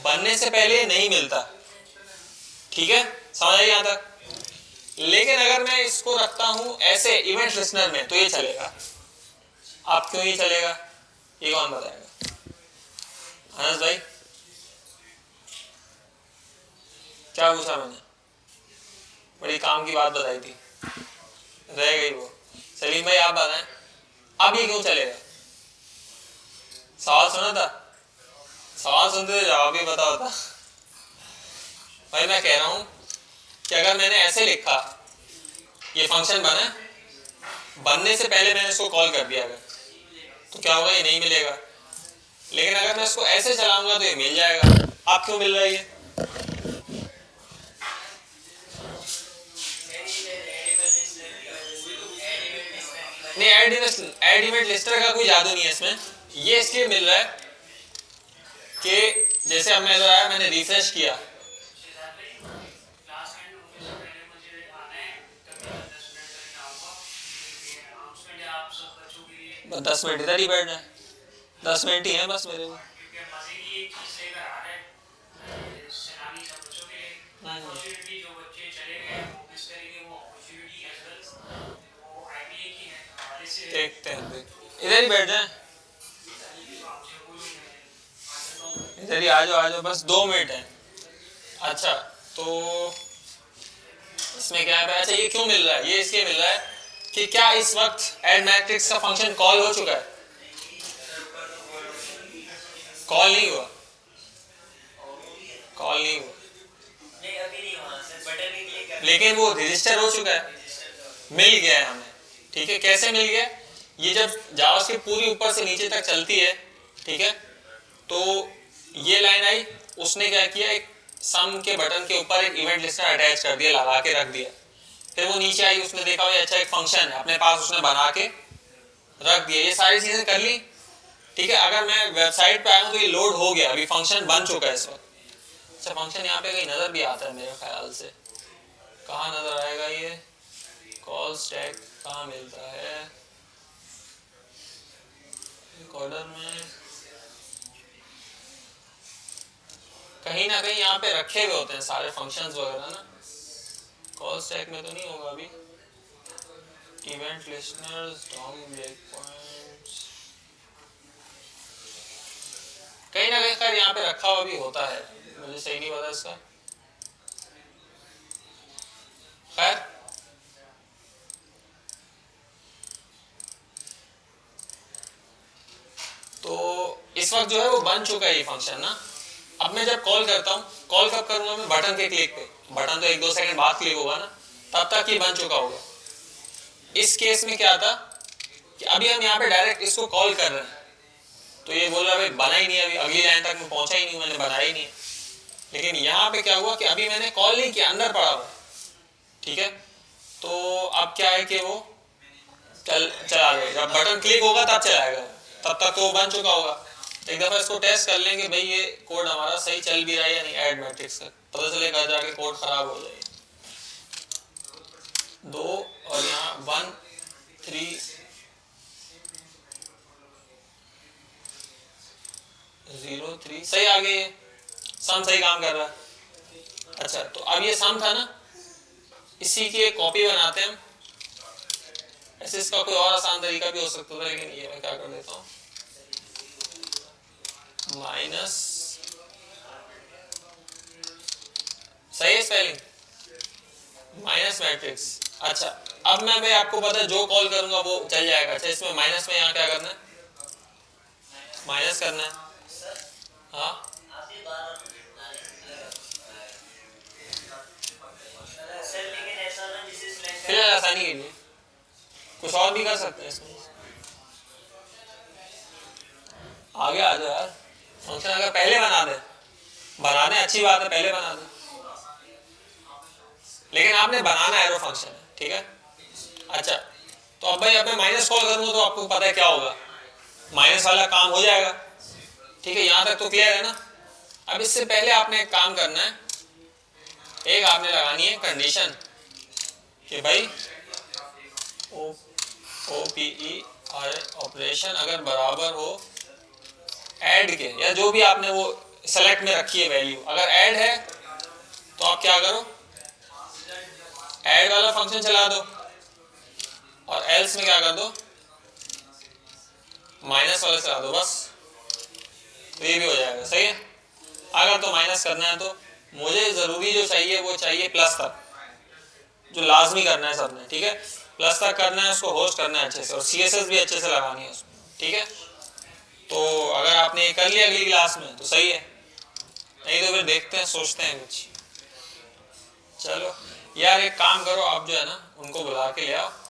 बनने से पहले नहीं मिलता, ठीक है, समझ आई यहां तक। लेकिन अगर मैं इसको रखता हूं ऐसे इवेंट लिस्टनर में तो ये चलेगा। आप क्यों ये चलेगा, ये कौन बताएगा? अनस भाई क्या पूछा मैंने? बड़ी काम की बात बताई थी, रह गई वो। सलीम भाई आप बताएं, अब ये क्यों चलेगा? सवाल सुना था, सवाल सुनते थे जवाब भी पता होता। भाई मैं कह रहा हूं कि अगर मैंने ऐसे लिखा, ये फंक्शन बना, बनने से पहले मैंने इसको कॉल कर दिया, अगर तो क्या होगा, ये नहीं मिलेगा। लेकिन अगर मैं इसको ऐसे चलाऊंगा तो ये मिल जाएगा। आप क्यों मिल रहा है ये? नहीं, ऐड इवेंट लिस्टर का कोई जादू नहीं है इसमें। ये इसलिए मिल रहा है कि जैसे अब मैं इधर आया, मैंने रिफ्रेश किया, बस 10 मिनट इधर ही बैठना है, 10 मिनट ही है बस मेरे को। देखते हैं, इधर ही बैठ जाए, इधर ही आ जाओ, बस 2 मिनट है। अच्छा तो इसमें क्या है? अच्छा ये क्यों मिल रहा है? ये इसलिए मिल रहा है कि क्या इस वक्त ऐड मैट्रिक्स का फंक्शन कॉल हो चुका है? कॉल नहीं हुआ, कॉल नहीं हुआ, लेकिन वो रजिस्टर हो चुका है, मिल गया है हमें, ठीक है। कैसे मिल गया? ये जब जावास्क्रिप्ट पूरी ऊपर से नीचे तक चलती है, ठीक है, तो ये लाइन आई, उसने क्या किया, एक सम के बटन के ऊपर एक इवेंट लिस्टर अटैच कर दिया, लगा के रख दिया। फिर वो नीचे आई, उसने देखा ये अच्छा एक फंक्शन है अपने पास, उसने बना के रख दिया। ये सारी चीजें कर ली, ठीक है। अगर मैं वेबसाइट पे आया हूं तो ये लोड हो गया, अभी फंक्शन बन चुका है इस वक्त। अच्छा फंक्शन यहाँ पे कहीं नजर भी आता है मेरे ख्याल से, कहाँ नजर आएगा ये? कॉल स्टैक कहाँ मिलता है? रिकॉर्डर में कहीं ना कहीं यहाँ पे रखे हुए होते हैं सारे फंक्शंस वगैरह ना। कॉल स्टैक में तो नहीं होगा अभी। Event listeners, DOM break points, कहीं ना कहीं खैर यहाँ पे रखा हुआ भी होता है, मुझे सही नहीं पता इसका। खैर तो इस वक्त जो है वो बन चुका है ये फंक्शन ना। अब मैं जब कॉल करता हूँ, कॉल कब करूंगा मैं? बटन के क्लिक पे। बटन तो 1-2 सेकंड बाद क्लिक होगा ना, तब तक ये बन चुका होगा। इस केस में क्या था कि अभी हम यहाँ पे डायरेक्ट इसको कॉल कर रहे हैं, तो ये बोल रहा है भाई बना ही नहीं, अभी अगली लाइन तक मैं पहुंचा ही नहीं, मैंने बनाया ही नहीं। लेकिन यहाँ पे क्या हुआ कि अभी मैंने कॉल नहीं किया, अंदर पड़ा हुआ, ठीक है। तो अब क्या है कि वो चला गया, जब बटन क्लिक होगा तब चलाएगा, तब तक तो बन चुका होगा। एक दफा इसको टेस्ट कर लेंगे भाई ये कोड हमारा सही चल भी रहा है या नहीं, ऐड मैट्रिक्स का पता चलेगा, जाके कोड खराब हो जाए। 2 और यहाँ 1 3 0 3 सही आ गए, सम सही काम कर रहा है। अच्छा तो अब ये सम था ना, इसी की एक कॉपी बनाते हैं हम। ऐसे इसका कोई और आसान तरीका भी हो सकता था, लेकिन ये मैं क्या कर देता हूँ, माइनस, सही है स्पेलिंग, माइनस मैट्रिक्स। अच्छा अब मैं भाई आपको पता है जो कॉल करूंगा वो चल जाएगा। अच्छा इसमें माइनस में यहाँ क्या करना है? माइनस करना है, हाँ फिलहाल आसानी के लिए कुछ और भी कर सकते हैं इसमें। आगे आ जाओ यार। फंक्शन अगर पहले बना दें अच्छी बात है, पहले बना दें, लेकिन आपने बनाना एरो फंक्शन है, ठीक है। अच्छा तो अब भाई अब मैं माइनस कॉल करूंगा तो आपको पता है क्या होगा, माइनस वाला काम हो जाएगा, ठीक है। यहां तक तो क्लियर है ना। अब इससे पहले आपने एक काम करना है, एक आपने लगानी है कंडीशन कि भाई OPE ऑपरेशन अगर बराबर हो ऐड के, या जो भी आपने वो सेलेक्ट में रखी है वैल्यू, अगर ऐड है तो आप क्या करो, ऐड वाला फंक्शन चला दो, और एल्स में क्या कर दो, माइनस वाला चला दो, बस। तो ये भी हो जाएगा, सही है। अगर तो माइनस करना है तो मुझे जरूरी जो चाहिए वो चाहिए प्लस तक, जो लाजमी करना है सबने, ठीक है। प्लस तक करना है, उसको होस्ट करना है अच्छे से, और CSS भी अच्छे से लगानी है उसमें, ठीक है। तो अगर आपने ये कर लिया अगली क्लास में तो सही है, नहीं तो फिर देखते हैं, सोचते हैं कुछ। चलो यार एक काम करो, आप जो है ना उनको बुला के ले आओ।